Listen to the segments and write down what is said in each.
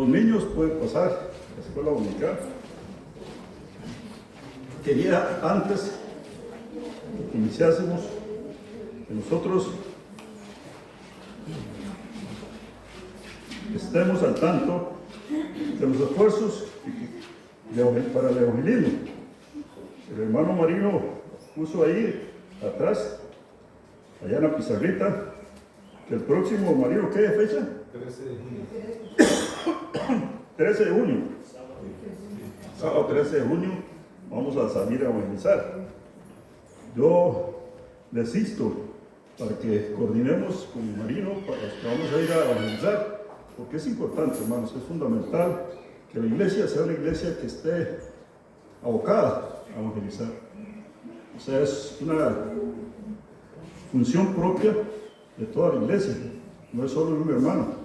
Los niños pueden pasar a la escuela dominical. Quería antes que iniciásemos que nosotros estemos al tanto de los esfuerzos para el evangelismo. El hermano Marino puso ahí atrás, allá en la pizarrita, que el próximo, Marino, ¿qué fecha? 13 de junio. 13 de junio. Sábado 13 de junio vamos a salir a evangelizar. Yo desisto para que coordinemos con Marino para que vamos a ir a evangelizar, porque es importante, hermanos, es fundamental que la iglesia sea una iglesia que esté abocada a evangelizar. O sea, es una función propia de toda la iglesia, no es solo de un hermano,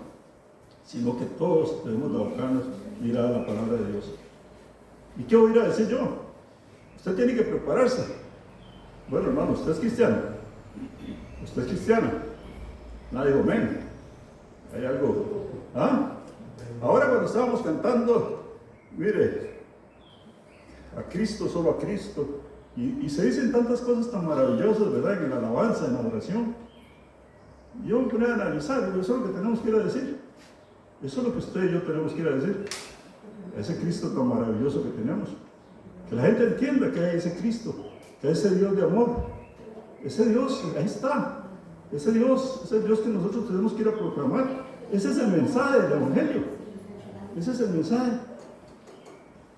sino que todos debemos de abocarnos a ir a la palabra de Dios. ¿Y qué voy a ir a decir yo? Usted tiene que prepararse. Bueno, hermano, usted es cristiano. Usted es cristiana. Nadie dijo, amén. Hay algo. ¿Ah? Ahora cuando estábamos cantando, mire, a Cristo, solo a Cristo, y se dicen tantas cosas tan maravillosas, ¿verdad? En la alabanza, en la oración. Yo me ponía a analizar, eso es lo que tenemos que ir a decir. Eso es lo que usted y yo tenemos que ir a decir. Ese Cristo tan maravilloso que tenemos. Que la gente entienda que hay ese Cristo, que hay ese Dios de amor. Ese Dios, ahí está. Ese Dios que nosotros tenemos que ir a proclamar. Ese es el mensaje del Evangelio. Ese es el mensaje.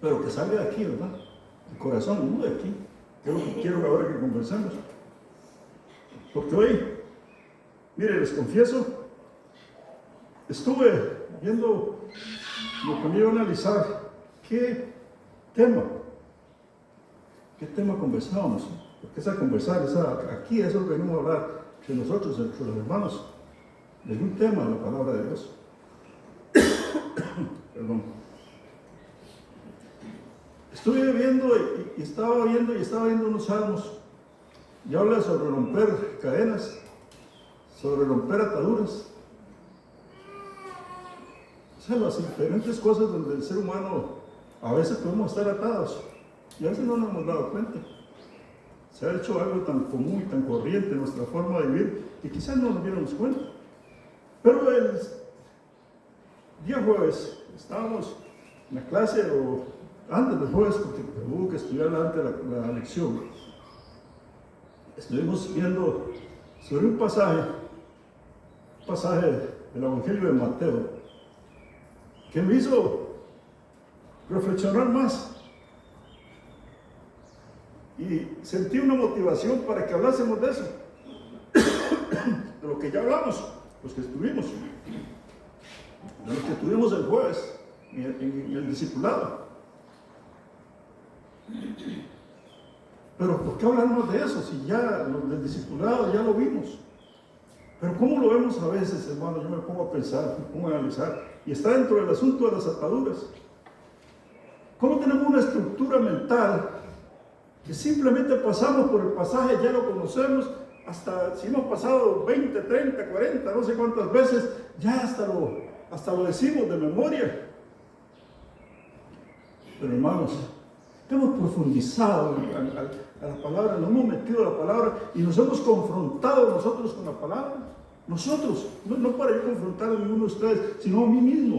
Pero que salga de aquí, ¿verdad? El corazón, no de aquí. Que es lo que quiero ahora que conversemos. Porque hoy, mire, les confieso, estuve viendo lo que me iba a analizar, qué tema conversábamos, porque esa conversar, aquí es lo que venimos a hablar entre nosotros, entre los hermanos, de un tema de la palabra de Dios. Perdón. Estuve viendo y estaba viendo unos salmos, y habla sobre romper cadenas, sobre romper ataduras. O sea, las diferentes cosas donde el ser humano a veces podemos estar atados y a veces no nos hemos dado cuenta. Se ha hecho algo tan común y tan corriente en nuestra forma de vivir que quizás no nos diéramos cuenta. Pero el día jueves estábamos en la clase, o antes del jueves, porque hubo que estudiar antes la lección. Estuvimos viendo sobre un pasaje del Evangelio de Mateo, que me hizo reflexionar más y sentí una motivación para que hablásemos de eso, de lo que ya hablamos, los que estuvimos, de los que estuvimos el jueves en el discipulado. Pero ¿por qué hablarnos de eso si ya los del discipulado ya lo vimos? Pero ¿cómo lo vemos a veces, hermano? Yo me pongo a pensar, me pongo a analizar, y está dentro del asunto de las ataduras. ¿Cómo tenemos una estructura mental que simplemente pasamos por el pasaje, ya lo conocemos, hasta si hemos pasado 20, 30, 40, no sé cuántas veces, ya hasta lo decimos de memoria? Pero hermanos, hemos profundizado a la palabra, nos hemos metido a la palabra y nos hemos confrontado nosotros con la palabra. Nosotros, no para yo confrontar a ninguno de ustedes, sino a mí mismo.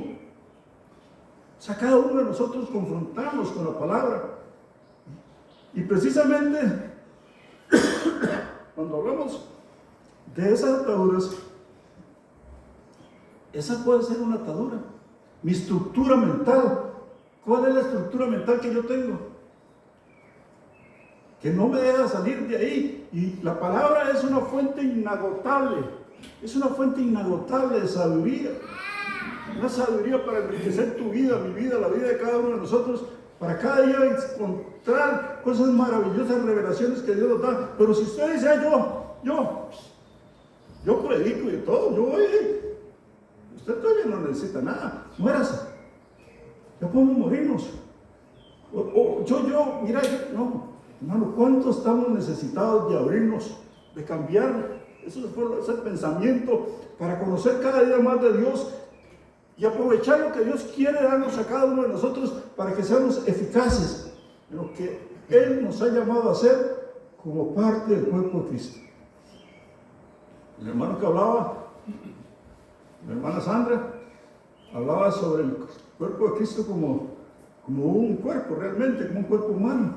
O sea, cada uno de nosotros confrontamos con la palabra. Y precisamente, cuando hablamos de esas ataduras, esa puede ser una atadura. Mi estructura mental, ¿cuál es la estructura mental que yo tengo? Que no me deja salir de ahí. Y la palabra es una fuente inagotable. Es una fuente inagotable de sabiduría. Una sabiduría para enriquecer tu vida, mi vida, la vida de cada uno de nosotros, para cada día encontrar cosas maravillosas, revelaciones que Dios nos da. Pero si usted dice, yo predico y todo, yo voy, usted todavía no necesita nada, muérase. Ya podemos morirnos. No. Hermano, ¿cuánto estamos necesitados de abrirnos, de cambiar ese pensamiento para conocer cada día más de Dios y aprovechar lo que Dios quiere darnos a cada uno de nosotros para que seamos eficaces en lo que Él nos ha llamado a hacer como parte del cuerpo de Cristo. El hermano que hablaba, la hermana Sandra, hablaba sobre el cuerpo de Cristo como un cuerpo realmente, como un cuerpo humano.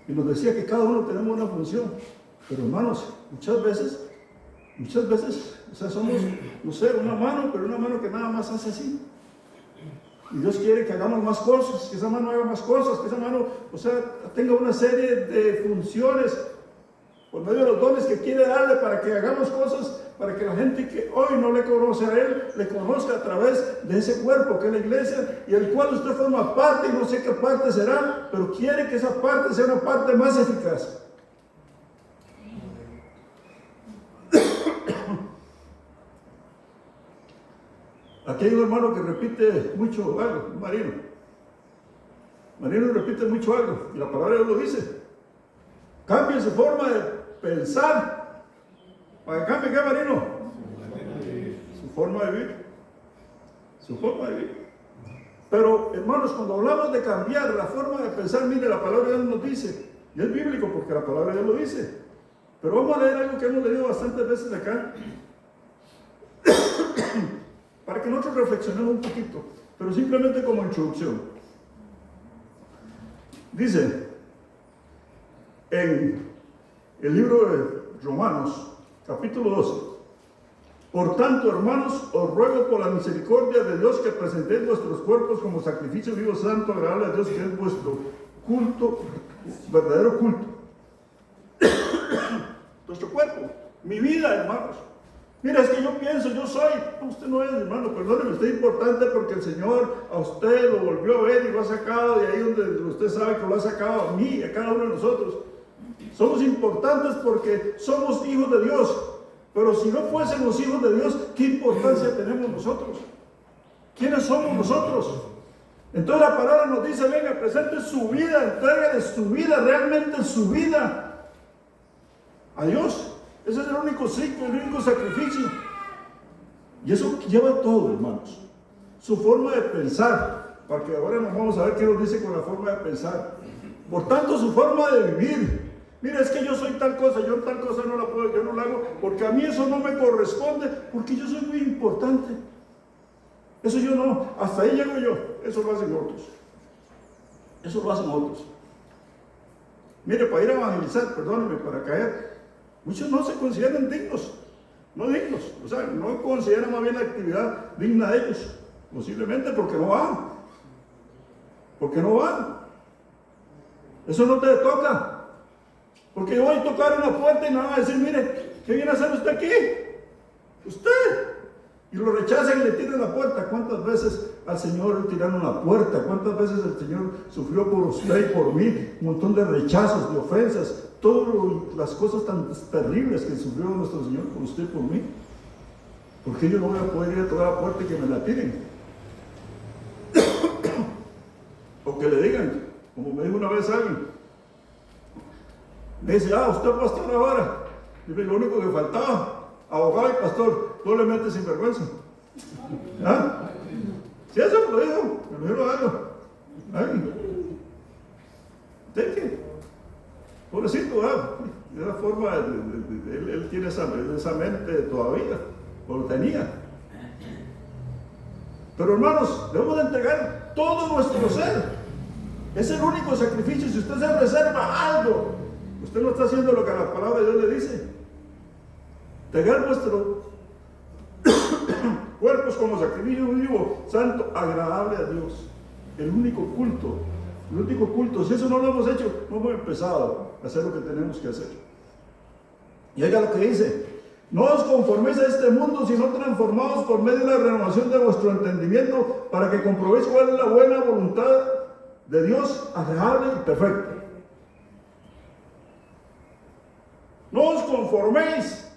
Y nos decía que cada uno tenemos una función. Pero hermanos, muchas veces, o sea, somos, no sé, una mano, pero una mano que nada más hace así. Y Dios quiere que hagamos más cosas, que esa mano haga más cosas, que esa mano, o sea, tenga una serie de funciones por medio de los dones que quiere darle para que hagamos cosas, para que la gente que hoy no le conoce a Él, le conozca a través de ese cuerpo que es la iglesia, y el cual usted forma parte, y no sé qué parte será, pero quiere que esa parte sea una parte más eficaz. Aquí hay un hermano que repite mucho algo, un marino. Marino repite mucho algo, y la palabra de Dios lo dice. Cambie su forma de pensar. ¿Para que cambie qué, Marino? Su forma de vivir. Su forma de vivir. Pero, hermanos, cuando hablamos de cambiar la forma de pensar, mire, la palabra de Dios nos dice, y es bíblico porque la palabra de Dios lo dice. Pero vamos a leer algo que hemos leído bastantes veces acá, para que nosotros reflexionemos un poquito, pero simplemente como introducción. Dice, en el libro de Romanos, capítulo 12, por tanto, hermanos, os ruego por la misericordia de Dios que presentéis vuestros cuerpos como sacrificio vivo, santo, agradable a Dios, que es vuestro culto, verdadero culto. Nuestro cuerpo, mi vida, hermanos. Mira, es que yo pienso, yo soy. No, usted no es, hermano, perdóneme, usted es importante porque el Señor a usted lo volvió a ver y lo ha sacado de ahí donde usted sabe que lo ha sacado a mí y a cada uno de nosotros. Somos importantes porque somos hijos de Dios. Pero si no fuésemos hijos de Dios, ¿qué importancia tenemos nosotros? ¿Quiénes somos nosotros? Entonces la palabra nos dice, venga, presente su vida, entregue de su vida, realmente su vida a Dios. Ese es el único ciclo, el único sacrificio. Y eso lleva todo, hermanos. Su forma de pensar, para que ahora nos vamos a ver qué nos dice con la forma de pensar. Por tanto, su forma de vivir. Mira, es que yo soy tal cosa, yo tal cosa no la puedo, yo no la hago, porque a mí eso no me corresponde, porque yo soy muy importante. Eso yo no, hasta ahí llego yo, eso lo hacen otros. Eso lo hacen otros. Mire, para ir a evangelizar, perdónenme, para caer, muchos no se consideran dignos, no dignos, o sea, no consideran más bien la actividad digna de ellos, posiblemente porque no van. Porque no van. Eso no te toca. Porque yo voy a tocar una puerta y me van a decir, mire, ¿qué viene a hacer usted aquí? Usted. Y lo rechazan y le tiran la puerta. ¿Cuántas veces al Señor le tiraron la puerta? ¿Cuántas veces el Señor sufrió por usted y por mí? Un montón de rechazos, de ofensas, todas las cosas tan terribles que sufrió nuestro Señor por usted y por mí. ¿Por qué yo no voy a poder ir a tocar la puerta y que me la tiren? O que le digan, como me dijo una vez alguien, me dice, usted es pastor ahora. Y lo único que faltaba, abogado y pastor, doblemente sin vergüenza. ¿Ah? Si eso me lo dijo, me lo dijo algo. Deje. Pobrecito, de esa forma, él tiene esa mente todavía, o lo tenía. Pero hermanos, debemos de entregar todo nuestro ser. Es el único sacrificio. Si usted se reserva algo, usted no está haciendo lo que la palabra de Dios le dice. Entregar nuestros cuerpos como sacrificio vivo, santo, agradable a Dios. El único culto. El único culto. Si eso no lo hemos hecho, no hemos empezado a hacer lo que tenemos que hacer. Y oiga lo que dice: no os conforméis a este mundo, sino transformados por medio de la renovación de vuestro entendimiento, para que comprobéis cuál es la buena voluntad de Dios, agradable y perfecta. No os conforméis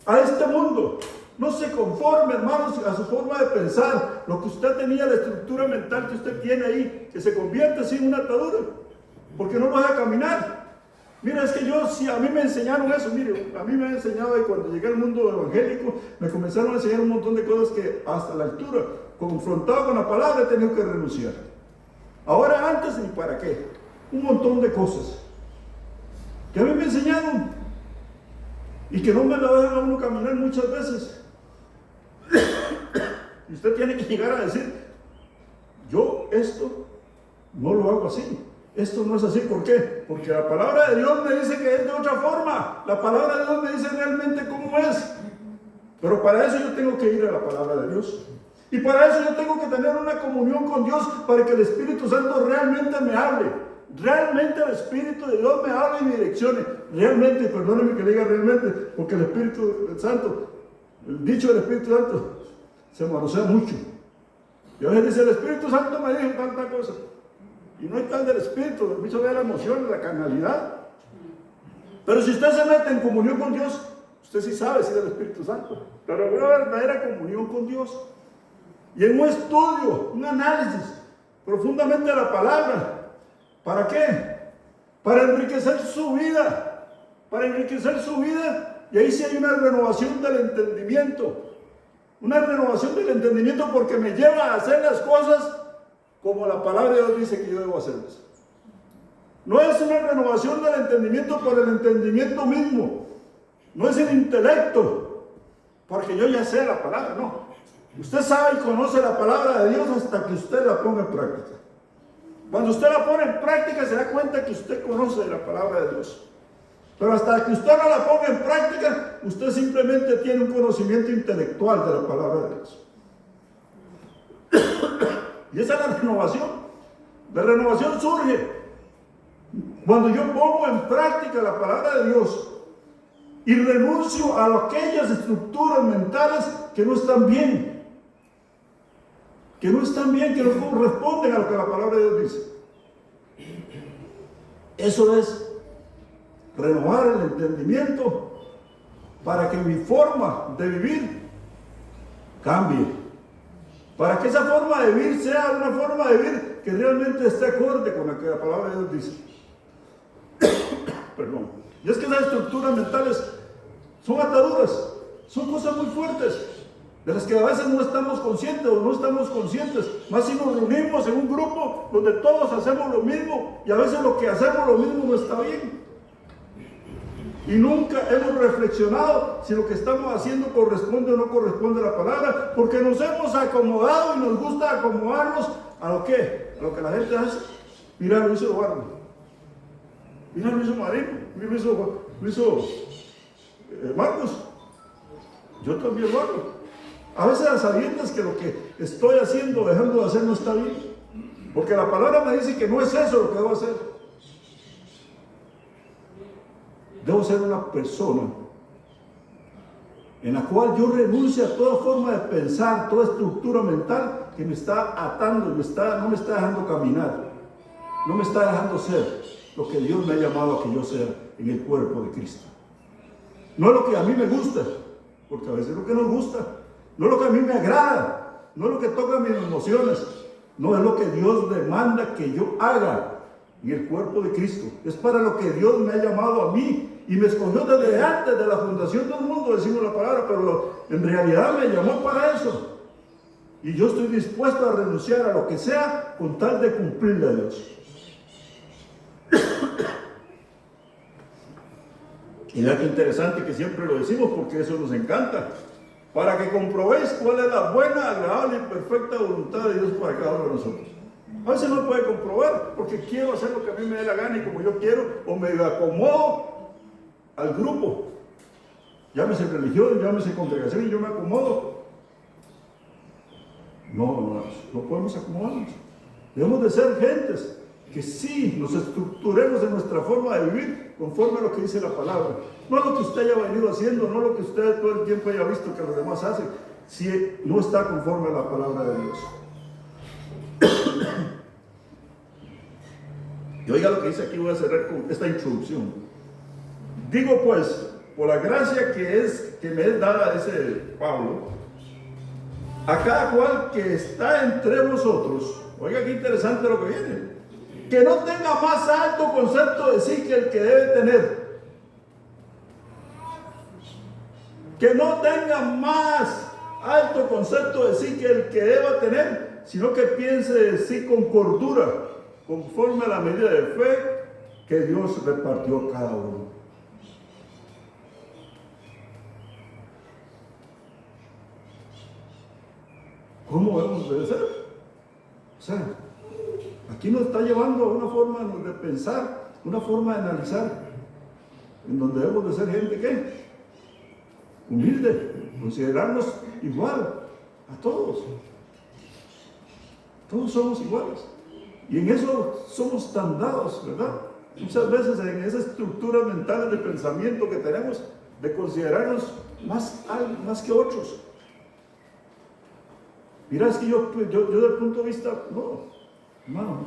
a este mundo. No se conforme, hermanos, a su forma de pensar. Lo que usted tenía, la estructura mental que usted tiene ahí, que se convierte así en una atadura, porque no va a caminar. Mira, es que si a mí me enseñaron eso, mire, a mí me han enseñado, y cuando llegué al mundo evangélico, me comenzaron a enseñar un montón de cosas que hasta la altura, confrontado con la palabra, he tenido que renunciar. Ahora antes ni para qué. Un montón de cosas que a mí me enseñaron y que no me lo dejan a uno caminar muchas veces. Y usted tiene que llegar a decir, yo esto no lo hago así. Esto no es así. ¿Por qué? Porque la palabra de Dios me dice que es de otra forma. La palabra de Dios me dice realmente cómo es. Pero para eso yo tengo que ir a la palabra de Dios. Y para eso yo tengo que tener una comunión con Dios, para que el Espíritu Santo realmente me hable. Realmente el Espíritu de Dios me hable y me direccione. Realmente, perdónenme que le diga realmente, porque el Espíritu Santo, el dicho del Espíritu Santo, se manosea mucho. Y a veces dice, el Espíritu Santo me dijo tanta cosa. Y no hay tal del Espíritu, el bicho ve la emoción, la carnalidad. Pero si usted se mete en comunión con Dios, usted sí sabe si es el Espíritu Santo. Pero una verdadera comunión con Dios. Y en un estudio, un análisis profundamente de la palabra. ¿Para qué? Para enriquecer su vida. Para enriquecer su vida. Y ahí sí hay una renovación del entendimiento. Una renovación del entendimiento, porque me lleva a hacer las cosas como la palabra de Dios dice que yo debo hacerlas. No es una renovación del entendimiento por el entendimiento mismo. No es el intelecto, porque yo ya sé la palabra, no. Usted sabe y conoce la palabra de Dios hasta que usted la ponga en práctica. Cuando usted la pone en práctica se da cuenta que usted conoce la palabra de Dios. Pero hasta que usted no la ponga en práctica, usted simplemente tiene un conocimiento intelectual de la palabra de Dios. Y esa es la renovación. La renovación surge cuando yo pongo en práctica la palabra de Dios y renuncio a aquellas estructuras mentales que no están bien. Que no están bien, que no corresponden a lo que la palabra de Dios dice. Eso es renovar el entendimiento para que mi forma de vivir cambie. Para que esa forma de vivir sea una forma de vivir que realmente esté acorde con lo que la palabra de Dios dice. Perdón. Y es que esas estructuras mentales son ataduras, son cosas muy fuertes, de las que a veces no estamos conscientes o no estamos conscientes. Más si nos reunimos en un grupo donde todos hacemos lo mismo y a veces lo que hacemos lo mismo no está bien. Y nunca hemos reflexionado si lo que estamos haciendo corresponde o no corresponde a la palabra, porque nos hemos acomodado y nos gusta acomodarnos a lo que, la gente hace. Mira, lo hizo Eduardo. Mira, lo hizo Marino. Mira, lo hizo Marcos. Yo también lo hago. A veces a sabiendas que lo que estoy haciendo, dejando de hacer, no está bien. Porque la palabra me dice que no es eso lo que debo hacer. Debo ser una persona en la cual yo renuncie a toda forma de pensar, toda estructura mental que me está atando, no me está dejando caminar, no me está dejando ser lo que Dios me ha llamado a que yo sea en el cuerpo de Cristo. No es lo que a mí me gusta, porque a veces es lo que nos gusta, no es lo que a mí me agrada, no es lo que toca mis emociones, no es lo que Dios demanda que yo haga en el cuerpo de Cristo. Es para lo que Dios me ha llamado a mí y me escogió desde antes de la fundación del mundo, decimos la palabra, pero en realidad me llamó para eso. Y yo estoy dispuesto a renunciar a lo que sea con tal de cumplirle a Dios. Y vea qué interesante que siempre lo decimos, porque eso nos encanta. Para que comprobéis cuál es la buena, agradable y perfecta voluntad de Dios para cada uno de nosotros. A veces no puede comprobar, porque quiero hacer lo que a mí me dé la gana y como yo quiero, o me acomodo al grupo. Llámese religión, llámese congregación y yo me acomodo. No podemos acomodarnos. Debemos de ser gentes que sí nos estructuremos en nuestra forma de vivir conforme a lo que dice la palabra. No lo que usted haya venido haciendo, no lo que usted todo el tiempo haya visto que los demás hacen, si no está conforme a la palabra de Dios. Y oiga lo que dice aquí, voy a cerrar con esta introducción. Digo pues, por la gracia que me es dada, dice Pablo, a cada cual que está entre vosotros, oiga qué interesante lo que viene, que no tenga más alto concepto de sí que el que debe tener, que no tenga más alto concepto de sí que el que deba tener, sino que piense de sí con cordura, conforme a la medida de fe que Dios repartió a cada uno. ¿Cómo debemos de ser? O sea, aquí nos está llevando a una forma de pensar, una forma de analizar, en donde debemos de ser gente ¿qué? Humilde, considerarnos igual a todos. Todos somos iguales. Y en eso somos tan dados, ¿verdad? Muchas veces en esas estructuras mentales de pensamiento que tenemos, de considerarnos más que otros. Mira, es que yo desde el punto de vista, no, hermano,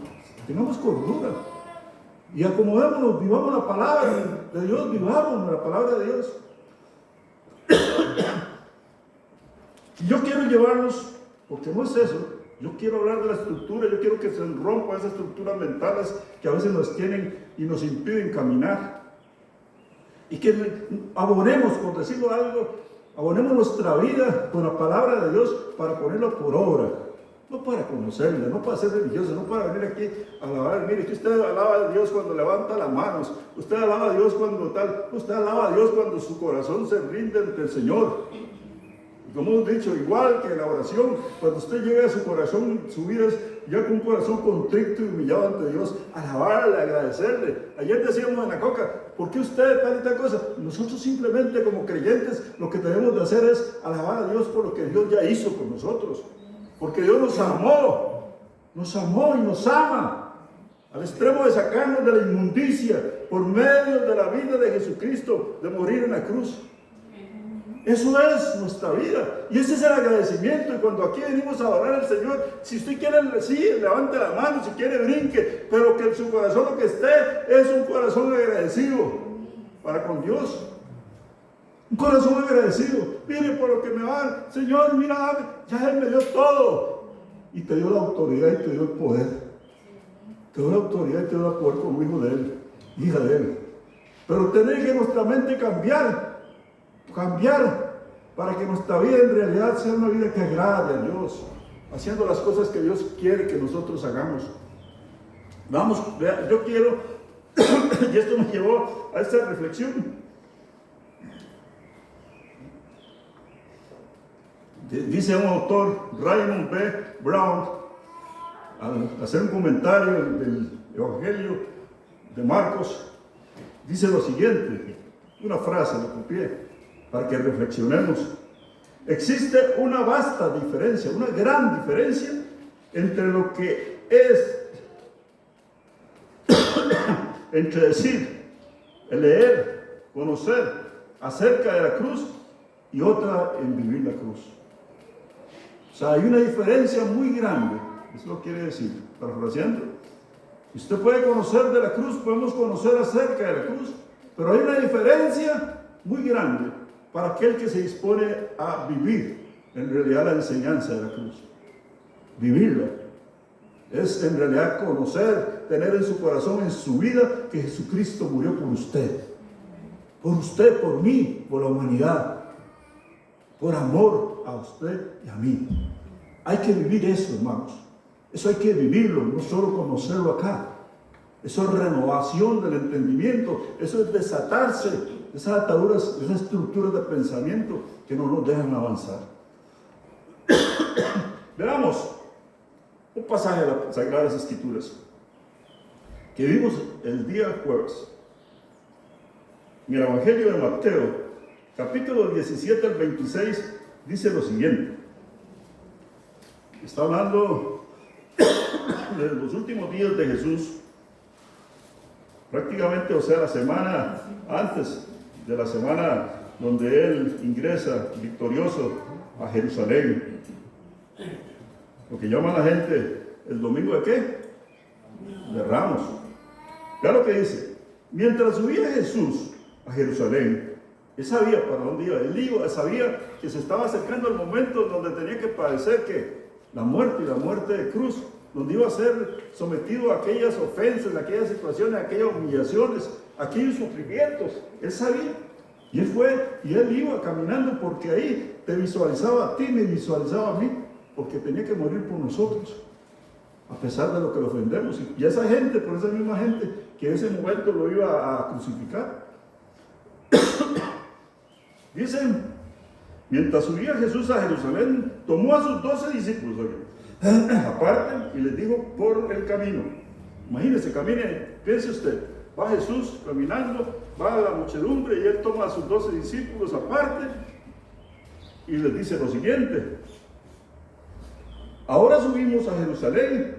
tengamos cordura. Y acomodémonos, vivamos la palabra de Dios, vivamos la palabra de Dios. Y yo quiero llevarnos, porque no es eso, yo quiero hablar de la estructura, yo quiero que se rompan esas estructuras mentales que a veces nos tienen y nos impiden caminar. Y que abonemos, por decirlo algo, abonemos nuestra vida con la palabra de Dios para ponerla por obra. No para conocerla, no para ser religioso, no para venir aquí a alabar. Mire, que usted alaba a Dios cuando levanta las manos, usted alaba a Dios cuando tal, usted alaba a Dios cuando su corazón se rinde ante el Señor. Y como hemos dicho, igual que en la oración, cuando usted llega a su corazón, su vida es ya con un corazón contrito y humillado ante Dios, alabarle, agradecerle. Ayer decíamos en la coca, ¿por qué usted tal y tal cosa? Nosotros simplemente como creyentes lo que tenemos de hacer es alabar a Dios por lo que Dios ya hizo con nosotros. Porque Dios nos amó y nos ama, al extremo de sacarnos de la inmundicia por medio de la vida de Jesucristo, de morir en la cruz. Eso es nuestra vida, y ese es el agradecimiento. Y cuando aquí venimos a adorar al Señor, si usted quiere, sí, levante la mano, si quiere, brinque, pero que en su corazón lo que esté es un corazón agradecido para con Dios. Un corazón agradecido. Mire por lo que me va, Señor, mira, ya Él me dio todo. Y te dio la autoridad y te dio el poder. Te dio la autoridad y te dio el poder como hijo de Él, hija de Él. Pero tener que nuestra mente cambiar para que nuestra vida en realidad sea una vida que agrade a Dios, haciendo las cosas que Dios quiere que nosotros hagamos. Vamos, yo quiero, y esto me llevó a esta reflexión. Dice un autor, Raymond B. Brown, al hacer un comentario del Evangelio de Marcos, dice lo siguiente, una frase, lo copié, para que reflexionemos. Existe una vasta diferencia, una gran diferencia entre lo que es, entre decir, leer, conocer acerca de la cruz y otra en vivir la cruz. O sea, hay una diferencia muy grande, eso lo quiere decir, parafraseando. Usted puede conocer de la cruz, podemos conocer acerca de la cruz, pero hay una diferencia muy grande para aquel que se dispone a vivir en realidad la enseñanza de la cruz. Vivirla es en realidad conocer, tener en su corazón, en su vida, que Jesucristo murió por usted, por mí, por la humanidad, por amor a usted y a mí. Hay que vivir eso, hermanos. Eso hay que vivirlo, no solo conocerlo acá. Eso es renovación del entendimiento, eso es desatarse de esas ataduras, de esas estructuras de pensamiento que no nos dejan avanzar. Veamos un pasaje de las Sagradas Escrituras que vimos el día jueves. En el Evangelio de Mateo, capítulo 17 al 26, dice lo siguiente. Está hablando de los últimos días de Jesús, prácticamente, o sea, la semana antes de la semana donde Él ingresa victorioso a Jerusalén. Lo que llaman la gente el domingo de ¿qué? De Ramos. Ya lo que dice. Mientras subía Jesús a Jerusalén, Él sabía para dónde iba. Él sabía que se estaba acercando el momento donde tenía que padecer que la muerte y la muerte de cruz, donde iba a ser sometido a aquellas ofensas, a aquellas situaciones, a aquellas humillaciones, a aquellos sufrimientos. Él sabía. Y él fue, y él iba caminando porque ahí te visualizaba a ti, me visualizaba a mí, porque tenía que morir por nosotros, a pesar de lo que le ofendemos. Y esa gente, por esa misma gente, que en ese momento lo iba a crucificar. Dicen, mientras subía Jesús a Jerusalén, tomó a sus 12 discípulos aparte y les dijo por el camino. Imagínense, camine, piense usted, va Jesús caminando, va a la muchedumbre y él toma a sus 12 discípulos aparte y les dice lo siguiente: ahora subimos a Jerusalén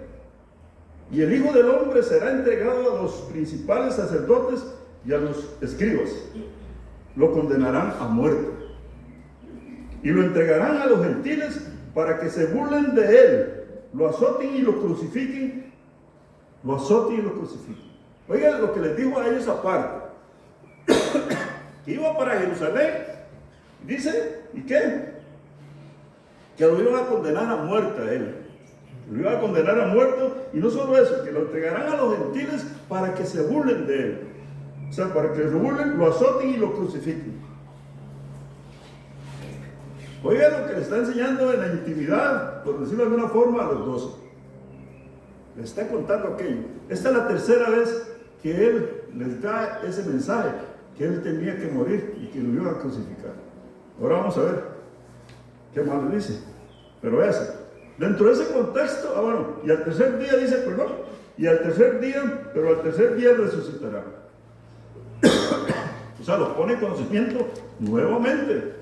y el Hijo del Hombre será entregado a los principales sacerdotes y a los escribas. Lo condenarán a muerte y lo entregarán a los gentiles para que se burlen de él, lo azoten y lo crucifiquen. Lo azoten y lo crucifiquen. Oigan lo que les dijo a ellos aparte, que iba para Jerusalén, dice, ¿y qué? Que lo iban a condenar a muerte a él. Lo iban a condenar a muerte, y no solo eso, que lo entregarán a los gentiles para que se burlen de él. O sea, para que se burlen, lo azoten y lo crucifiquen. Oigan lo que le está enseñando en la intimidad, por decirlo de alguna forma, a los 12. Le está contando aquello. Esta es la tercera vez que él les da ese mensaje, que él tenía que morir y que lo iban a crucificar. Ahora vamos a ver qué más le dice. Pero eso, dentro de ese contexto, bueno, y al tercer día dice, perdón, y al tercer día, pero al tercer día resucitará. O sea, los pone en conocimiento nuevamente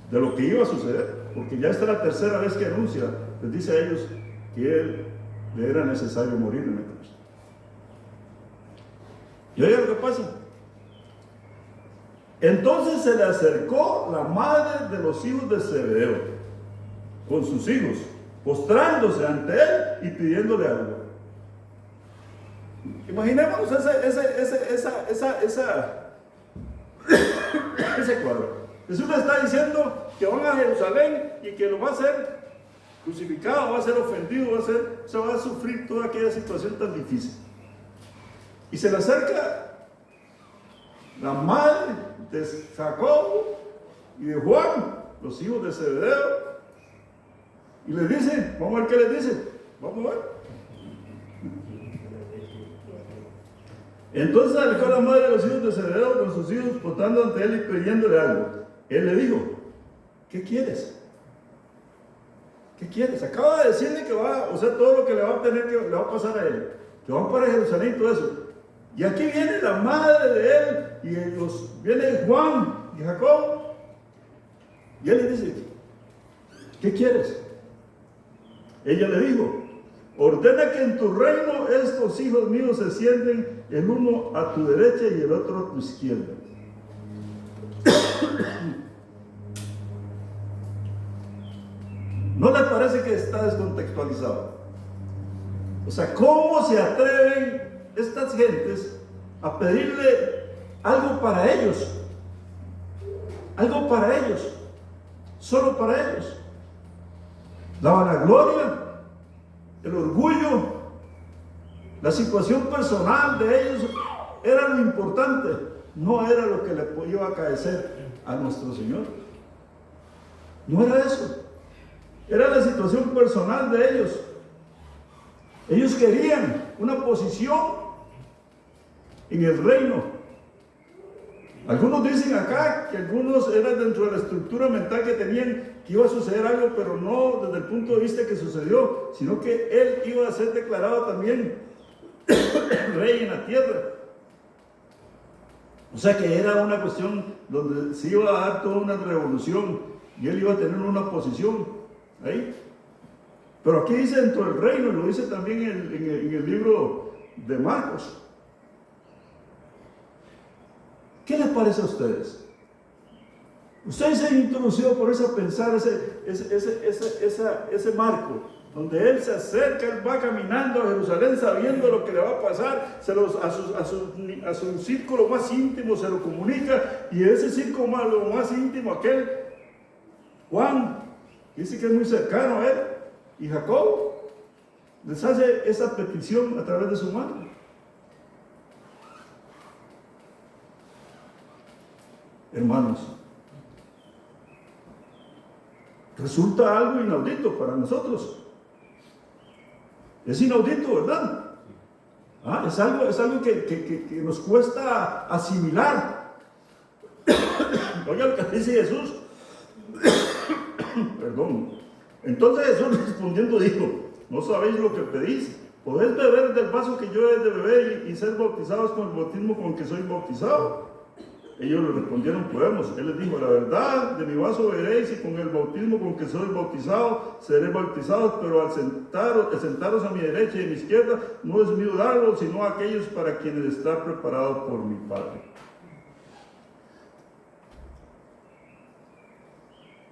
de lo que iba a suceder, porque ya esta es la tercera vez que anuncia, les dice a ellos que él le era necesario morir en la cruz. Y oiga lo que pasa. Entonces se le acercó la madre de los hijos de Zebedeo con sus hijos, postrándose ante él y pidiéndole algo. Imaginémonos ese cuadro. Jesús le está diciendo que van a Jerusalén y que lo va a hacer crucificado, va a ser ofendido, se va a sufrir toda aquella situación tan difícil. Y se le acerca la madre de Jacobo y de Juan, los hijos de Zebedeo, y le dice, vamos a ver qué le dice, vamos a ver. Entonces se acercó la madre de los hijos de Zebedeo con sus hijos, postrando ante él y pidiéndole algo. Él le dijo, ¿qué quieres? ¿Qué quieres? Acaba de decirle que va, o sea, todo lo que le va a tener, que le va a pasar a él, que van para Jerusalén y todo eso. Y aquí viene la madre de él, y viene Juan y Jacob, y él le dice, ¿qué quieres? Ella le dijo, ordena que en tu reino estos hijos míos se sienten el uno a tu derecha y el otro a tu izquierda. ¿No le parece que está descontextualizado? O sea, ¿cómo se atreven estas gentes a pedirle algo para ellos? Algo para ellos, solo para ellos. La vanagloria, el orgullo, la situación personal de ellos era lo importante, no era lo que le iba a acaecer a nuestro Señor. No era eso, era la situación personal de ellos. Ellos querían una posición en el reino. Algunos dicen acá que algunos eran dentro de la estructura mental que tenían que iba a suceder algo, pero no desde el punto de vista que sucedió, sino que él iba a ser declarado también rey en la tierra. O sea que era una cuestión donde se iba a dar toda una revolución y él iba a tener una posición ahí. Pero aquí dice dentro del reino, y lo dice también en el libro de Marcos. ¿Qué les parece a ustedes? Ustedes se han introducido por eso a pensar ese marco, donde él se acerca, él va caminando a Jerusalén sabiendo lo que le va a pasar, a su círculo más íntimo se lo comunica, y ese círculo más íntimo, aquel Juan, dice que es muy cercano a él, y Jacob les hace esa petición a través de su mano. hermanos. Resulta algo inaudito para nosotros. Es inaudito, ¿verdad? Es algo que nos cuesta asimilar. Oiga lo que dice Jesús. Perdón. Entonces Jesús respondiendo dijo: no sabéis lo que pedís. ¿Podéis beber del vaso que yo he de beber y ser bautizados con el bautismo con que soy bautizado? Ellos le respondieron: podemos. Él les dijo: la verdad, de mi vaso beberéis y con el bautismo con que soy bautizado seré bautizados, pero al sentaros a mi derecha y a mi izquierda, no es mío darlo, sino a aquellos para quienes está preparado por mi Padre.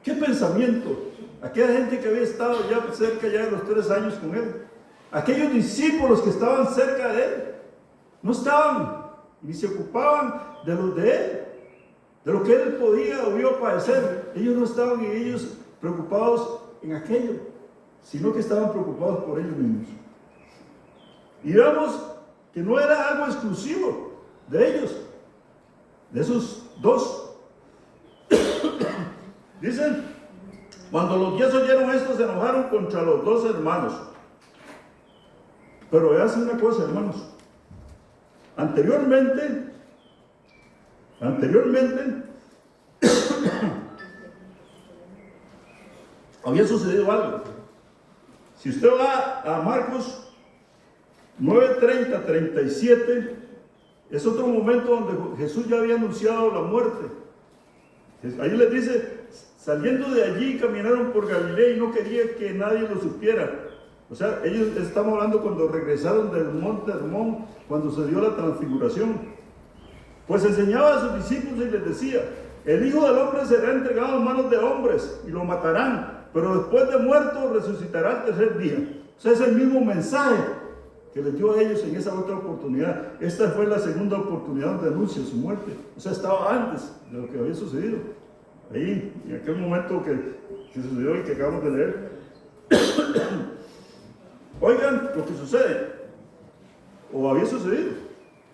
¿Qué pensamiento? Aquella gente que había estado ya cerca ya de los 3 años con él, aquellos discípulos que estaban cerca de él, no estaban ni se ocupaban de los de él, de lo que él podía o iba a padecer. Ellos no estaban ellos preocupados en aquello, sino que estaban preocupados por ellos mismos. Y vemos que no era algo exclusivo de ellos, de esos dos. Dicen: cuando los 10 oyeron esto, se enojaron contra los 2 hermanos. Pero vean una cosa, hermanos. Anteriormente, había sucedido algo. Si usted va a Marcos 9:30-37, es otro momento donde Jesús ya había anunciado la muerte. Ahí les dice: saliendo de allí caminaron por Galilea y no quería que nadie lo supiera. O sea, ellos estamos hablando cuando regresaron del monte Hermón, cuando se dio la transfiguración. Pues enseñaba a sus discípulos y les decía: el Hijo del Hombre será entregado en manos de hombres y lo matarán, pero después de muerto resucitará al 3er día. O sea, es el mismo mensaje que les dio a ellos en esa otra oportunidad. Esta fue la segunda oportunidad donde anuncia su muerte. O sea, estaba antes de lo que había sucedido. Ahí, en aquel momento que sucedió y que acabamos de leer. Oigan lo que sucede, o había sucedido.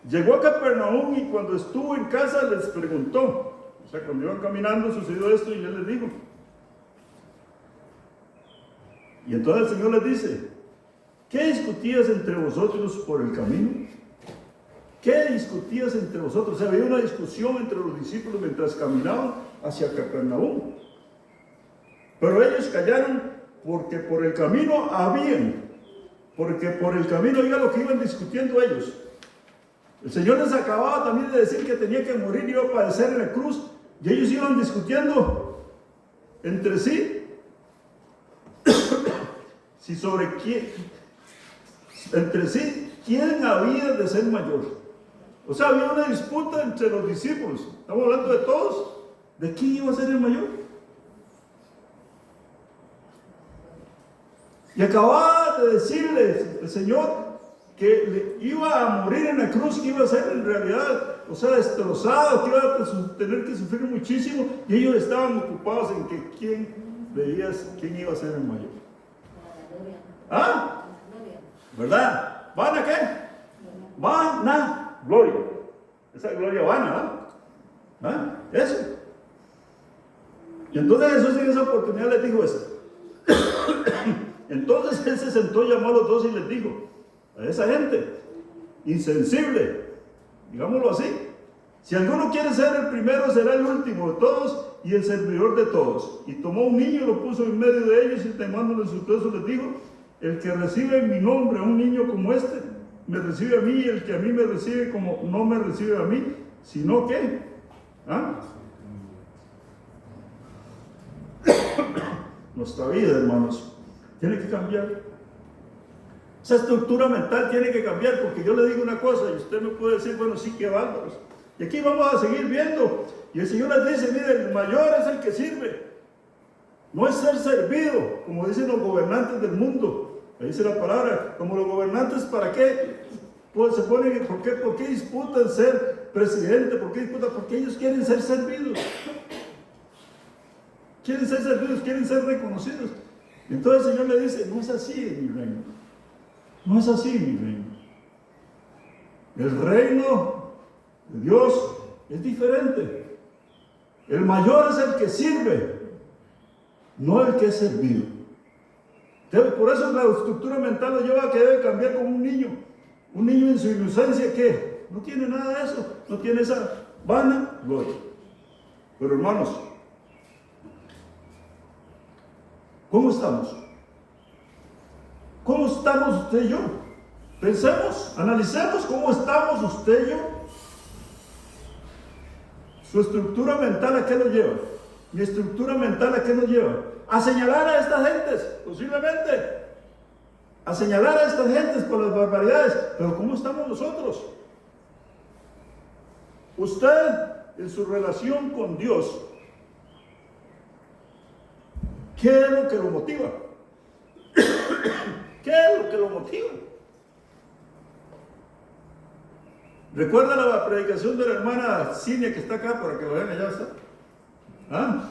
Llegó a Capernaum y cuando estuvo en casa les preguntó. O sea, cuando iban caminando sucedió esto y él les dijo. Y entonces el Señor les dice: ¿qué discutías entre vosotros por el camino? ¿Qué discutías entre vosotros? O sea, había una discusión entre los discípulos mientras caminaban hacia Capernaum. Pero ellos callaron porque por el camino oiga lo que iban discutiendo ellos. El Señor les acababa también de decir que tenía que morir y iba a padecer en la cruz. Y ellos iban discutiendo entre sí. Si sobre quién, entre sí, quién había de ser mayor. O sea, había una disputa entre los discípulos. Estamos hablando de todos. ¿De quién iba a ser el mayor? Y acababa de decirles el Señor que le iba a morir en la cruz, que iba a ser en realidad, o sea, destrozado, que iba a tener que sufrir muchísimo, y ellos estaban ocupados en que quién iba a ser el mayor. ¿Ah? ¿Verdad? ¿Van a qué? Van a gloria. Esa gloria vana, ¿ah? Eso. Y entonces Jesús en esa oportunidad les dijo eso. Entonces él se sentó, llamó a los 2 y les dijo a esa gente insensible, digámoslo así: si alguno quiere ser el primero, será el último de todos y el servidor de todos. Y tomó un niño y lo puso en medio de ellos y tomándole en sus brazos les dijo: el que recibe en mi nombre a un niño como este, me recibe a mí, y el que a mí me recibe como no me recibe a mí, sino que nuestra vida, hermanos, tiene que cambiar. Esa estructura mental tiene que cambiar, porque yo le digo una cosa y usted me puede decir: bueno, sí, qué bárbaros. Y aquí vamos a seguir viendo. Y el Señor les dice: mire, el mayor es el que sirve. No es ser servido, como dicen los gobernantes del mundo. Ahí dice la palabra, como los gobernantes, ¿para qué? Pues se ponen, ¿por qué disputan ser presidente? ¿Por qué disputan? Porque ellos quieren ser servidos. Quieren ser servidos, quieren ser reconocidos. Entonces el Señor le dice: no es así en mi reino. No es así en mi reino. El reino de Dios es diferente. El mayor es el que sirve, no el que es servido. Por eso la estructura mental lo lleva a que debe cambiar como un niño. Un niño en su inocencia, ¿qué? No tiene nada de eso, no tiene esa vana gloria. Pero hermanos, ¿cómo estamos? ¿Cómo estamos usted y yo? Pensemos, analicemos cómo estamos usted y yo. Su estructura mental, ¿a qué lo lleva? Mi estructura mental, ¿a qué nos lleva? A señalar a estas gentes, posiblemente. A señalar a estas gentes por las barbaridades. Pero ¿cómo estamos nosotros? Usted, en su relación con Dios, ¿qué es lo que lo motiva? ¿Qué es lo que lo motiva? Recuerda la predicación de la hermana Cinia que está acá para que lo vean allá. ¿Está? ¿Ah?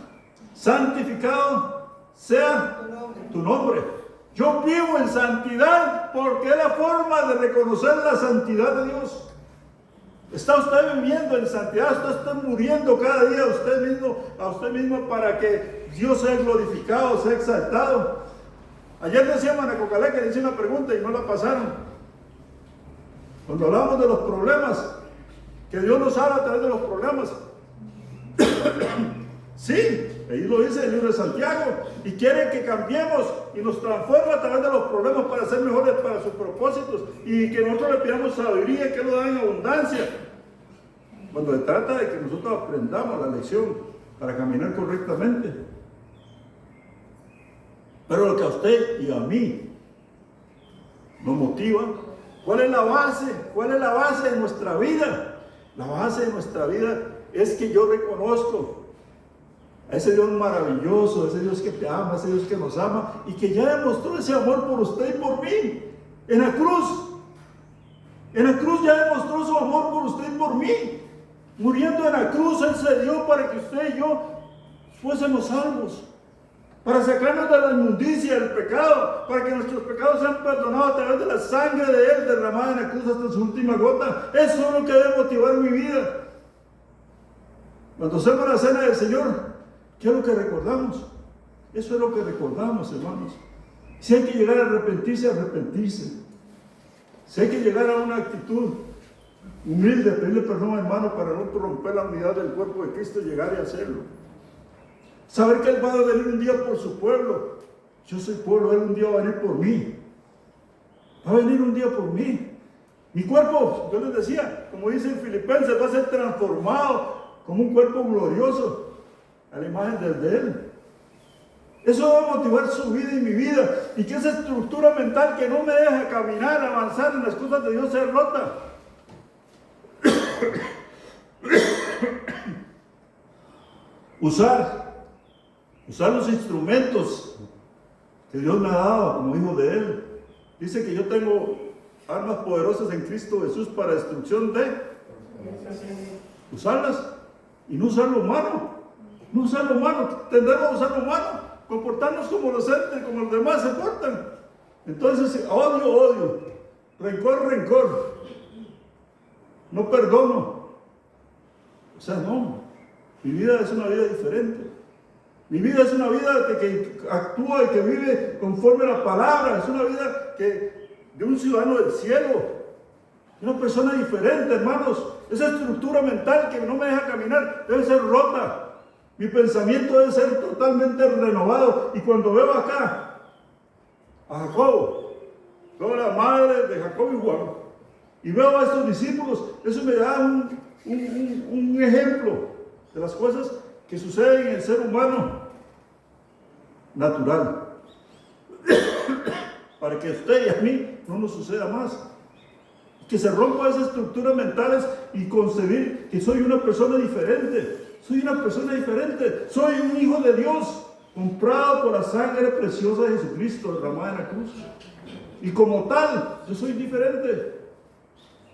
Santificado sea tu nombre. Yo vivo en santidad porque es la forma de reconocer la santidad de Dios. Está usted viviendo en santidad, usted está muriendo cada día a usted mismo para que Dios sea glorificado, sea exaltado. Ayer decía Manacocalé que le hice una pregunta y no la pasaron. Cuando hablamos de los problemas, que Dios nos habla a través de los problemas. Sí, ahí lo dice el libro de Santiago, y quiere que cambiemos y nos transforma a través de los problemas para ser mejores para sus propósitos, y que nosotros le pidamos sabiduría, que Él lo da en abundancia. Cuando se trata de que nosotros aprendamos la lección para caminar correctamente. Pero lo que a usted y a mí nos motiva, ¿cuál es la base? ¿Cuál es la base de nuestra vida? La base de nuestra vida es que yo reconozco a ese Dios maravilloso, a ese Dios que te ama, a ese Dios que nos ama y que ya demostró ese amor por usted y por mí en la cruz. En la cruz ya demostró su amor por usted y por mí. Muriendo en la cruz, Él se dio para que usted y yo fuésemos salvos, para sacarnos de la inmundicia, del pecado, para que nuestros pecados sean perdonados a través de la sangre de Él derramada en la cruz hasta su última gota. Eso es lo que debe motivar mi vida. Cuando hacemos la cena del Señor, ¿qué es lo que recordamos? Eso es lo que recordamos, hermanos. Si hay que llegar a arrepentirse, arrepentirse. Si hay que llegar a una actitud humilde, pedirle perdón, hermano, para no romper la unidad del cuerpo de Cristo, llegar y hacerlo. Saber que Él va a venir un día por su pueblo. Yo soy pueblo, Él un día va a venir por mí. Va a venir un día por mí. Mi cuerpo, yo les decía, como dice en Filipenses, va a ser transformado como un cuerpo glorioso a la imagen de Él. Eso va a motivar su vida y mi vida. Y que esa estructura mental que no me deja caminar, avanzar en las cosas de Dios sea rota. Usar los instrumentos que Dios me ha dado como hijo de Él. Dice que yo tengo armas poderosas en Cristo Jesús para destrucción de usarlas y no usar lo humano. No usar lo humano, tendemos a usar lo humano, comportarnos como los demás se portan. Entonces, odio, rencor, no perdono. O sea, no, mi vida es una vida diferente. Mi vida es una vida que actúa y que vive conforme a la palabra. Es una vida de un ciudadano del cielo. Una persona diferente, hermanos. Esa estructura mental que no me deja caminar debe ser rota. Mi pensamiento debe ser totalmente renovado. Y cuando veo acá a Jacobo, veo a la madre de Jacobo y Juan, y veo a estos discípulos, eso me da un ejemplo de las cosas que suceden en el ser humano natural. Para que a usted y a mí no nos suceda más. Que se rompa esas estructuras mentales y concebir que soy una persona diferente. Soy una persona diferente. Soy un hijo de Dios, comprado por la sangre preciosa de Jesucristo, derramada en la cruz. Y como tal, yo soy diferente.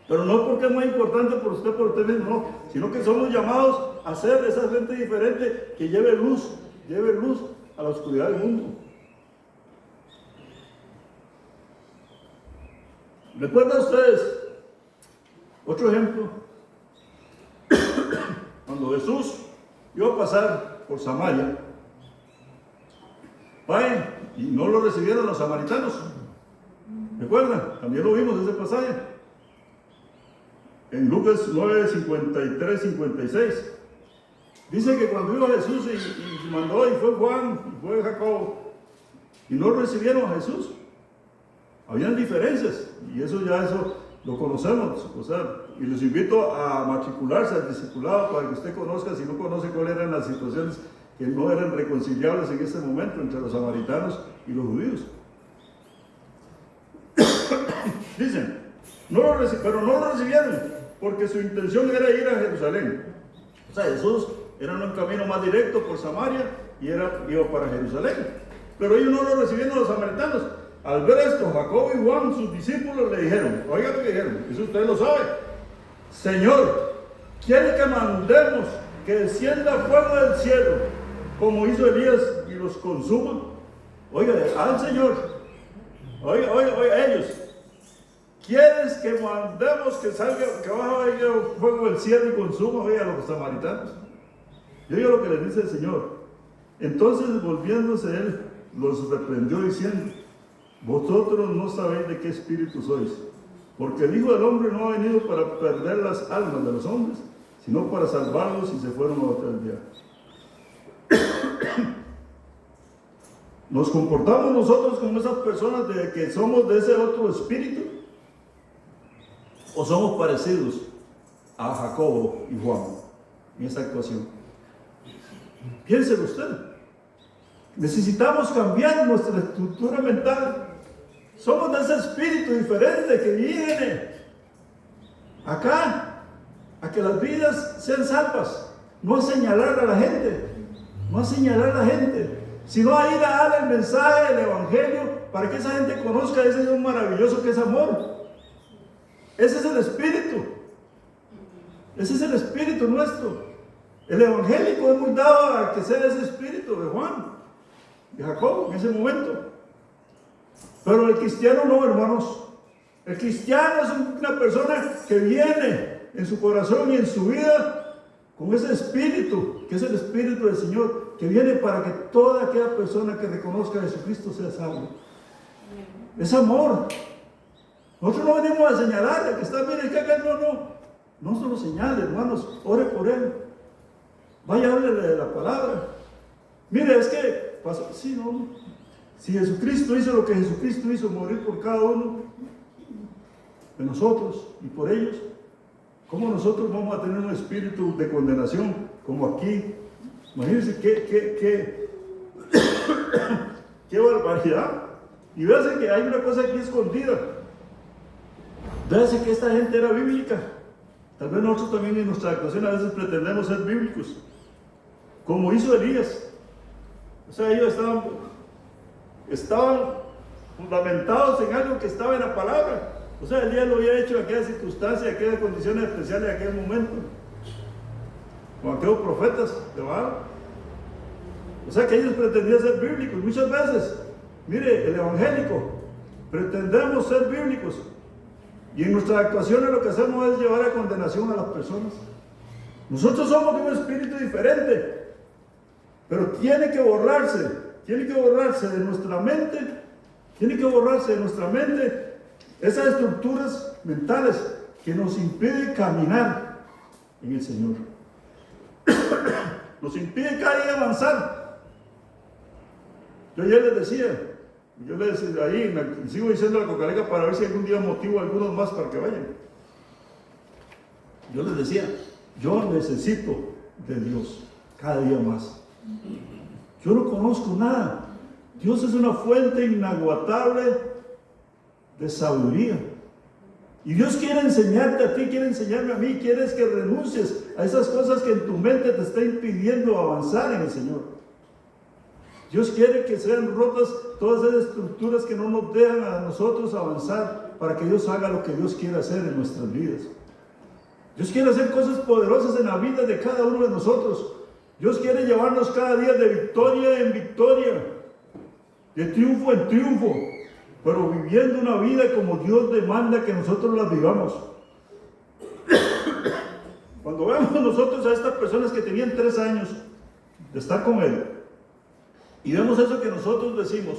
Pero no porque es muy importante por usted mismo, no. Sino que somos llamados a ser esa gente diferente que lleve luz a la oscuridad del mundo. ¿Recuerdan ustedes otro ejemplo? Cuando Jesús iba a pasar por Samaria. Vaya, y no lo recibieron los samaritanos. ¿Recuerdan? También lo vimos ese pasaje. En Lucas 9, 53, 56. Dice que cuando iba Jesús y mandó, y fue Juan, y fue Jacobo, y no recibieron a Jesús. Habían diferencias, y eso lo conocemos. O sea, y les invito a matricularse al discipulado para que usted conozca, si no conoce cuáles eran las situaciones que no eran reconciliables en ese momento entre los samaritanos y los judíos. Dicen, pero no lo recibieron, porque su intención era ir a Jerusalén. O sea, Jesús era un camino más directo por Samaria y iba para Jerusalén. Pero ellos no lo recibieron, los samaritanos. Al ver esto, Jacobo y Juan, sus discípulos, le dijeron, oigan lo que dijeron, eso usted lo sabe: Señor, ¿quiere que mandemos que descienda fuego del cielo, como hizo Elías, y los consuma? Oiga, al Señor, oiga, ellos, ¿quieres que mandemos que baje fuego del cielo y consuma? Oiga, a los samaritanos. Y oiga lo que les dice el Señor. Entonces, volviéndose él, los reprendió diciendo: vosotros no sabéis de qué espíritu sois, porque el Hijo del Hombre no ha venido para perder las almas de los hombres, sino para salvarlos, y se fueron a otra aldea. ¿Nos comportamos nosotros como esas personas de que somos de ese otro espíritu? ¿O somos parecidos a Jacobo y Juan en esta actuación? Piénselo usted. Necesitamos cambiar nuestra estructura mental. Somos de ese espíritu diferente que viene acá a que las vidas sean salvas, no a señalar a la gente, sino a ir a dar el mensaje del Evangelio para que esa gente conozca ese Dios maravilloso que es amor. Ese es el espíritu nuestro. El evangélico es muy dado a que sea ese espíritu de Juan, de Jacobo en ese momento. Pero el cristiano no, hermanos. El cristiano es una persona que viene en su corazón y en su vida con ese espíritu, que es el espíritu del Señor, que viene para que toda aquella persona que reconozca a Jesucristo sea salvo. Es amor. Nosotros no venimos a señalarle que está bien, que acá no se lo señale, hermanos. Ore por él. Vaya, háblele de la palabra. Mire, es que pasó. Sí, no. Si Jesucristo hizo lo que Jesucristo hizo, morir por cada uno de nosotros y por ellos, ¿cómo nosotros vamos a tener un espíritu de condenación como aquí? Imagínense qué barbaridad. Y véanse que hay una cosa aquí escondida. Véanse que esta gente era bíblica. Tal vez nosotros también en nuestra actuación a veces pretendemos ser bíblicos, como hizo Elías. O sea, ellos estaban fundamentados en algo que estaba en la palabra. O sea, Elías lo había hecho en aquella circunstancia, en aquellas condiciones especiales, en aquel momento, con aquellos profetas de Baal. O sea, que ellos pretendían ser bíblicos. Muchas veces, mire, el evangélico, pretendemos ser bíblicos, y en nuestras actuaciones lo que hacemos es llevar a condenación a las personas. Nosotros somos de un espíritu diferente, pero tiene que borrarse de nuestra mente, esas estructuras mentales que nos impiden caminar en el Señor. Nos impide cada día avanzar. Yo ayer les decía, ahí sigo diciendo a la Cocalega para ver si algún día motivo a algunos más para que vayan. Yo les decía, yo necesito de Dios cada día más. Yo no conozco nada. Dios es una fuente inagotable de sabiduría. Y Dios quiere enseñarte a ti, quiere enseñarme a mí, quieres que renuncies a esas cosas que en tu mente te está impidiendo avanzar en el Señor. Dios quiere que sean rotas todas esas estructuras que no nos dejan a nosotros avanzar, para que Dios haga lo que Dios quiere hacer en nuestras vidas. Dios quiere hacer cosas poderosas en la vida de cada uno de nosotros. Dios quiere llevarnos cada día de victoria en victoria, de triunfo en triunfo, pero viviendo una vida como Dios demanda que nosotros la vivamos. Cuando vemos nosotros a estas personas que tenían 3 años de estar con Él. Y vemos eso que nosotros decimos,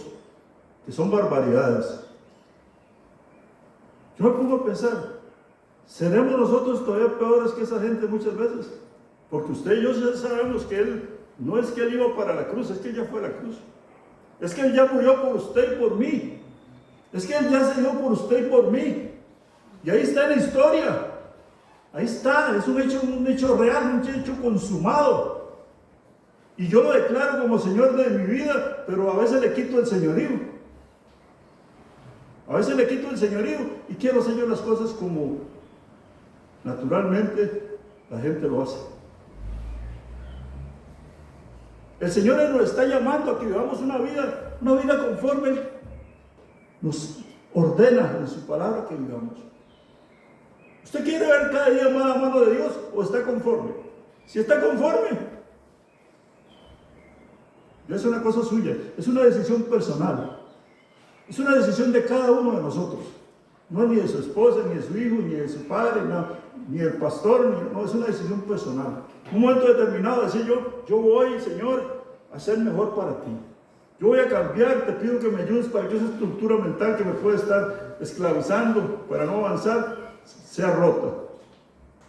que son barbaridades. Yo me pongo a pensar, ¿seremos nosotros todavía peores que esa gente muchas veces? Porque usted y yo ya sabemos que Él, no es que Él iba para la cruz, es que Él ya fue a la cruz. Es que Él ya murió por usted y por mí. Es que Él ya se dio por usted y por mí. Y ahí está en la historia. Ahí está, es un hecho real, un hecho consumado. Y yo lo declaro como Señor de mi vida, pero a veces le quito el señorío. A veces le quito el señorío y quiero hacer yo las cosas como naturalmente la gente lo hace. El Señor nos está llamando a que vivamos una vida conforme Él nos ordena en su palabra que vivamos. ¿Usted quiere ver cada día más la mano de Dios o está conforme? Si está conforme, es una cosa suya, es una decisión personal, es una decisión de cada uno de nosotros. No es ni de su esposa, ni de su hijo, ni de su padre, no, ni del pastor, no, es una decisión personal. En un momento determinado decir yo voy, Señor, a ser mejor para ti. Yo voy a cambiar, te pido que me ayudes para que esa estructura mental que me puede estar esclavizando para no avanzar, sea rota.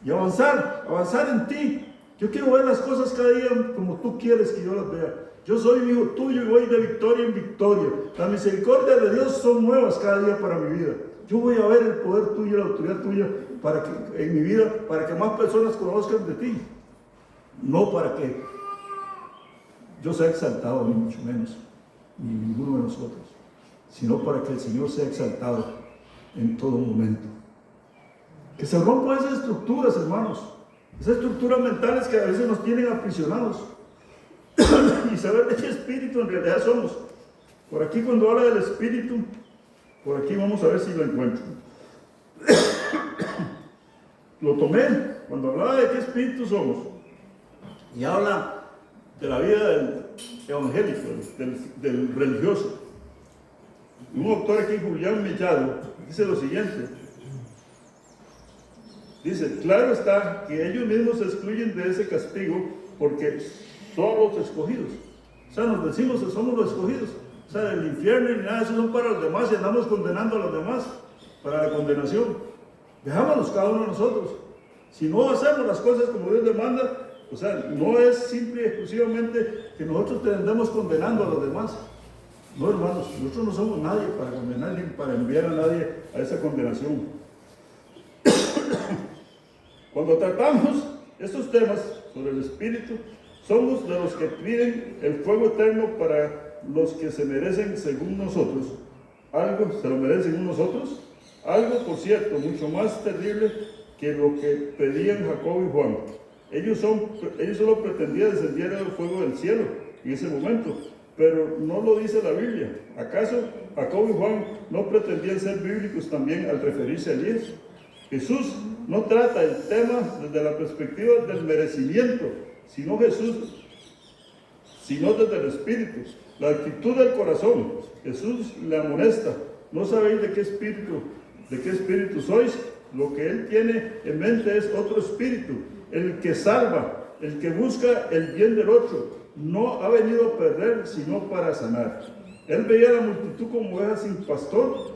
Y avanzar en ti. Yo quiero ver las cosas cada día como tú quieres que yo las vea. Yo soy hijo tuyo y voy de victoria en victoria. Las misericordias de Dios son nuevas cada día para mi vida. Yo voy a ver el poder tuyo, la autoridad tuya en mi vida, para que más personas conozcan de ti. No para que yo sea exaltado, ni mucho menos, ni ninguno de nosotros, sino para que el Señor sea exaltado en todo momento. Que se rompan esas estructuras, hermanos, esas estructuras mentales que a veces nos tienen aprisionados y saber de qué espíritu en realidad somos. Por aquí, cuando habla del espíritu, por aquí vamos a ver si lo encuentro. Lo tomé cuando hablaba de qué espíritu somos y habla de la vida del evangélico, del religioso. Un autor aquí, Julián Mellado, dice lo siguiente. Dice, claro está que ellos mismos se excluyen de ese castigo porque son los escogidos. O sea, nos decimos que somos los escogidos. O sea, el infierno y nada de eso son para los demás y andamos condenando a los demás para la condenación. Dejámonos cada uno de nosotros. Si no hacemos las cosas como Dios demanda, o sea, no es simple y exclusivamente que nosotros tendemos condenando a los demás. No, hermanos, nosotros no somos nadie para condenar ni para enviar a nadie a esa condenación. Cuando tratamos estos temas sobre el Espíritu, somos de los que piden el fuego eterno para los que se merecen según nosotros. Algo se lo merecen según nosotros. Algo, por cierto, mucho más terrible que lo que pedían Jacob y Juan. Ellos solo pretendían descender el fuego del cielo en ese momento, pero no lo dice la Biblia. ¿Acaso Jacob y Juan no pretendían ser bíblicos también al referirse a Elías? Jesús no trata el tema desde la perspectiva del merecimiento, sino desde el Espíritu, la actitud del corazón. Jesús le amonesta, ¿no sabéis de qué espíritu sois? Lo que Él tiene en mente es otro espíritu, el que salva, el que busca el bien del otro. No ha venido a perder, sino para sanar. Él veía a la multitud como ovejas sin pastor,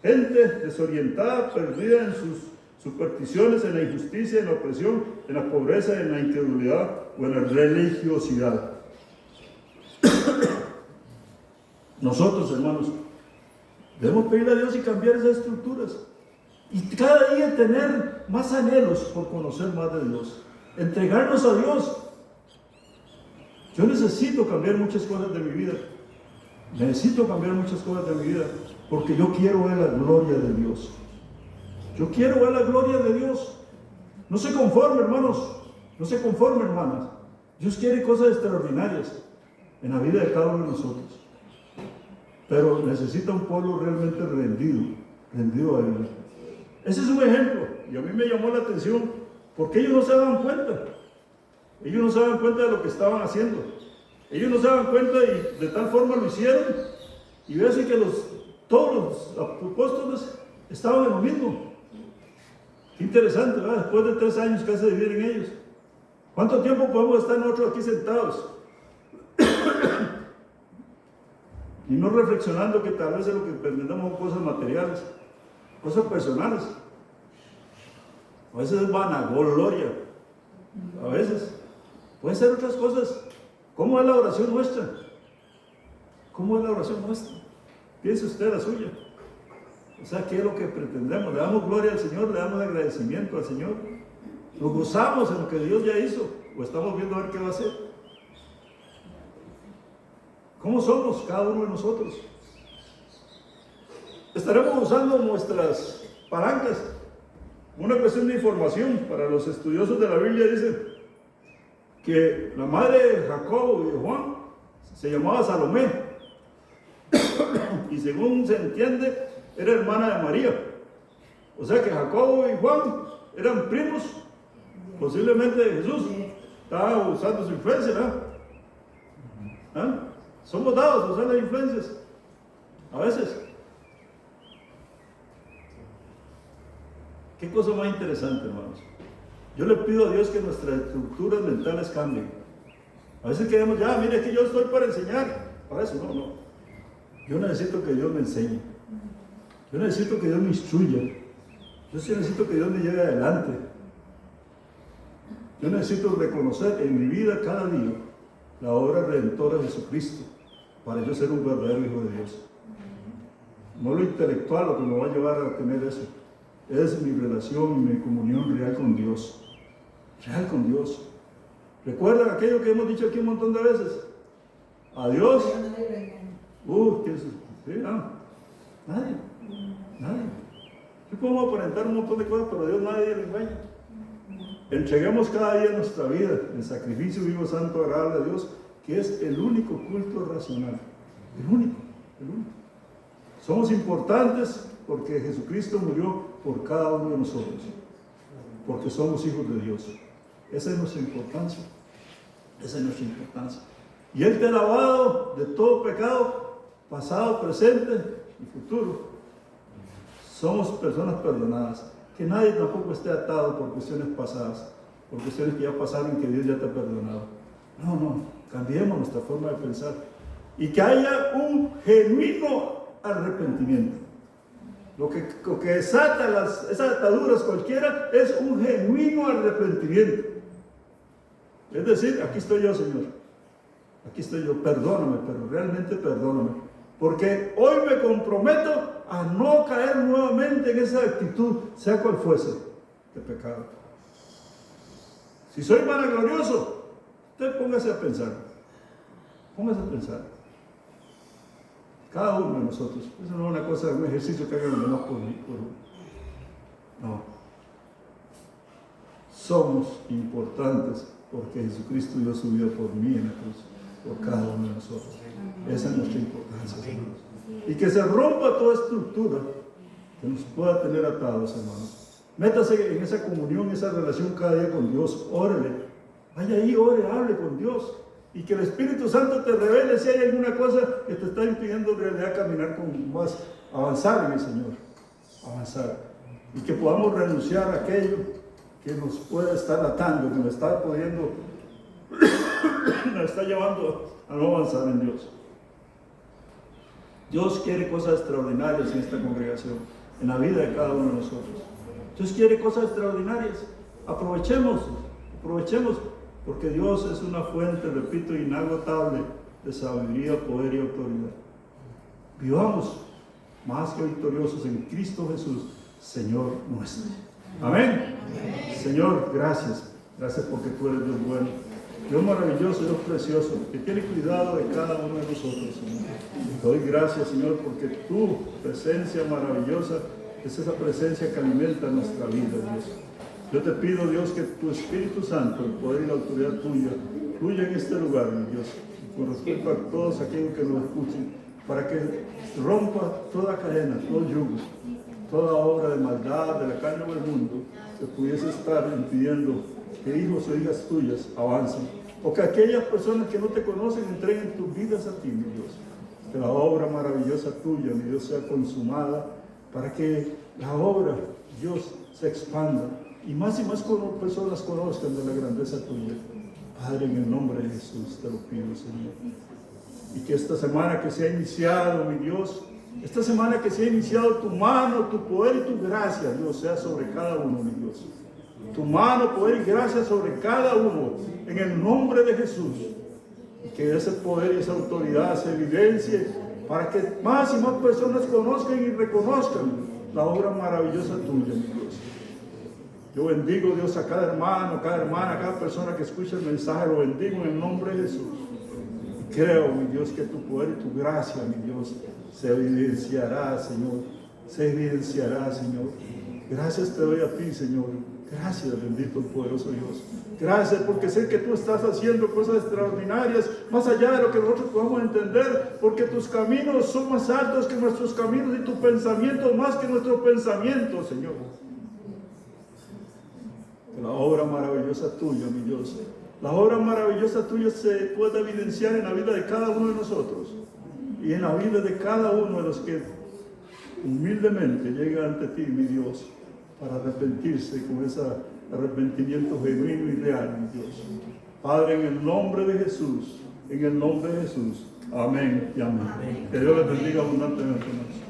gente desorientada, perdida en sus supersticiones, en la injusticia, en la opresión, en la pobreza, en la incredulidad o en la religiosidad. Nosotros, hermanos, debemos pedirle a Dios y cambiar esas estructuras. Y cada día tener más anhelos por conocer más de Dios. Entregarnos a Dios. Yo necesito cambiar muchas cosas de mi vida. Necesito cambiar muchas cosas de mi vida. Porque yo quiero ver la gloria de Dios. Yo quiero ver la gloria de Dios. No se conforme, hermanos. No se conforme, hermanas. Dios quiere cosas extraordinarias en la vida de cada uno de nosotros. Pero necesita un pueblo realmente rendido a Él. Ese es un ejemplo. Y a mí me llamó la atención porque ellos no se daban cuenta. Ellos no se daban cuenta de lo que estaban haciendo. Ellos no se daban cuenta y de tal forma lo hicieron. Y veo así que todos los apóstoles estaban en lo mismo. Qué interesante, ¿verdad? Después de 3 años casi de vivir en ellos. ¿Cuánto tiempo podemos estar nosotros aquí sentados Y no reflexionando que tal vez de lo que pretendemos son cosas materiales, cosas personales. A veces es vanagloria. A veces. Pueden ser otras cosas. ¿Cómo es la oración nuestra? ¿Cómo es la oración nuestra? Piense usted la suya. O sea, ¿qué es lo que pretendemos? Le damos gloria al Señor, le damos agradecimiento al Señor. Nos gozamos en lo que Dios ya hizo. O estamos viendo a ver qué va a hacer. ¿Cómo somos cada uno de nosotros? Estaremos usando nuestras palancas. Una cuestión de información para los estudiosos de la Biblia dice que la madre de Jacobo y de Juan se llamaba Salomé y según se entiende era hermana de María. O sea que Jacobo y Juan eran primos posiblemente de Jesús. Estaba usando su influencia, ¿no? ¿Ah? Somos dados a usar las influencias a veces. Qué cosa más interesante, hermanos. Yo le pido a Dios que nuestras estructuras mentales cambien. A veces queremos, ya, mire que yo estoy para enseñar. Para eso, no. Yo necesito que Dios me enseñe. Yo necesito que Dios me instruya. Yo sí necesito que Dios me lleve adelante. Yo necesito reconocer en mi vida cada día la obra redentora de Jesucristo para yo ser un verdadero hijo de Dios. No lo intelectual lo que me va a llevar a tener eso. Es mi relación y mi comunión real con Dios. Real con Dios. ¿Recuerdan aquello que hemos dicho aquí un montón de veces? A Dios. ¿Qué es eso? ¿Sí? Nadie. Sí podemos aparentar un montón de cosas, pero a Dios nadie le engaña. Entreguemos cada día nuestra vida en sacrificio vivo, santo, agradable a Dios, que es el único culto racional. El único. Somos importantes porque Jesucristo murió por cada uno de nosotros, porque somos hijos de Dios. Esa es nuestra importancia. Y Él te ha lavado de todo pecado, pasado, presente y futuro. Somos personas perdonadas. Que nadie tampoco esté atado por cuestiones pasadas, por cuestiones que ya pasaron y que Dios ya te ha perdonado. No, cambiemos nuestra forma de pensar. Y que haya un genuino arrepentimiento. Lo que desata esas ataduras cualquiera es un genuino arrepentimiento. Es decir, aquí estoy yo, Señor. Aquí estoy yo, perdóname, pero realmente perdóname. Porque hoy me comprometo a no caer nuevamente en esa actitud, sea cual fuese, de pecado. Si soy vanaglorioso, usted póngase a pensar. Cada uno de nosotros. Eso no es una cosa, un ejercicio que hagan los demás por mí. No. Somos importantes porque Jesucristo dio su vida por mí en la cruz, por cada uno de nosotros. Esa es nuestra importancia, hermanos. Y que se rompa toda estructura que nos pueda tener atados, hermanos. Métase en esa comunión, esa relación cada día con Dios. Órale. Vaya ahí, ore, hable con Dios. Y que el Espíritu Santo te revele si hay alguna cosa que te está impidiendo en realidad caminar con más, avanzar en el Señor. Avanzar. Y que podamos renunciar a aquello que nos puede estar atando, que nos está pudiendo, nos está llevando a no avanzar en Dios. Dios quiere cosas extraordinarias en esta congregación, en la vida de cada uno de nosotros. Dios quiere cosas extraordinarias. Aprovechemos, porque Dios es una fuente, repito, inagotable de sabiduría, poder y autoridad. Vivamos más que victoriosos en Cristo Jesús, Señor nuestro. Amén. Señor, gracias. Gracias porque tú eres Dios bueno, Dios maravilloso, Dios precioso, que tiene cuidado de cada uno de nosotros, Señor. Te doy gracias, Señor, porque tu presencia maravillosa es esa presencia que alimenta nuestra vida, Dios. Yo te pido, Dios, que tu Espíritu Santo, el poder y la autoridad tuya, fluya en este lugar, mi Dios, con respecto a todos aquellos que nos escuchen, para que rompa toda cadena, todo yugo, toda obra de maldad de la carne o del mundo que pudiese estar impidiendo que hijos o hijas tuyas avancen, o que aquellas personas que no te conocen entreguen tus vidas a ti, mi Dios. Que la obra maravillosa tuya, mi Dios, sea consumada para que la obra, Dios, se expanda y más personas conozcan de la grandeza tuya. Padre, en el nombre de Jesús te lo pido, Señor. Y que esta semana que se ha iniciado, mi Dios, esta semana que se ha iniciado, tu mano, tu poder y tu gracia, Dios, sea sobre cada uno, mi Dios. Tu mano, poder y gracia sobre cada uno, en el nombre de Jesús. Y que ese poder y esa autoridad se evidencie para que más y más personas conozcan y reconozcan la obra maravillosa tuya, mi Dios. Yo bendigo, Dios, a cada hermano, cada hermana, cada persona que escucha el mensaje, lo bendigo en el nombre de Jesús. Y creo, mi Dios, que tu poder y tu gracia, mi Dios, se evidenciará, Señor. Se evidenciará, Señor. Gracias te doy a ti, Señor. Gracias, bendito poderoso Dios. Gracias porque sé que tú estás haciendo cosas extraordinarias, más allá de lo que nosotros podamos entender, porque tus caminos son más altos que nuestros caminos y tus pensamientos más que nuestros pensamientos, Señor. Que la obra maravillosa tuya, mi Dios, la obra maravillosa tuya se pueda evidenciar en la vida de cada uno de nosotros y en la vida de cada uno de los que humildemente llegan ante ti, mi Dios, para arrepentirse con ese arrepentimiento genuino y real, mi Dios. Padre, en el nombre de Jesús, en el nombre de Jesús. Amén y amén. Que Dios les bendiga abundantemente, hermanos.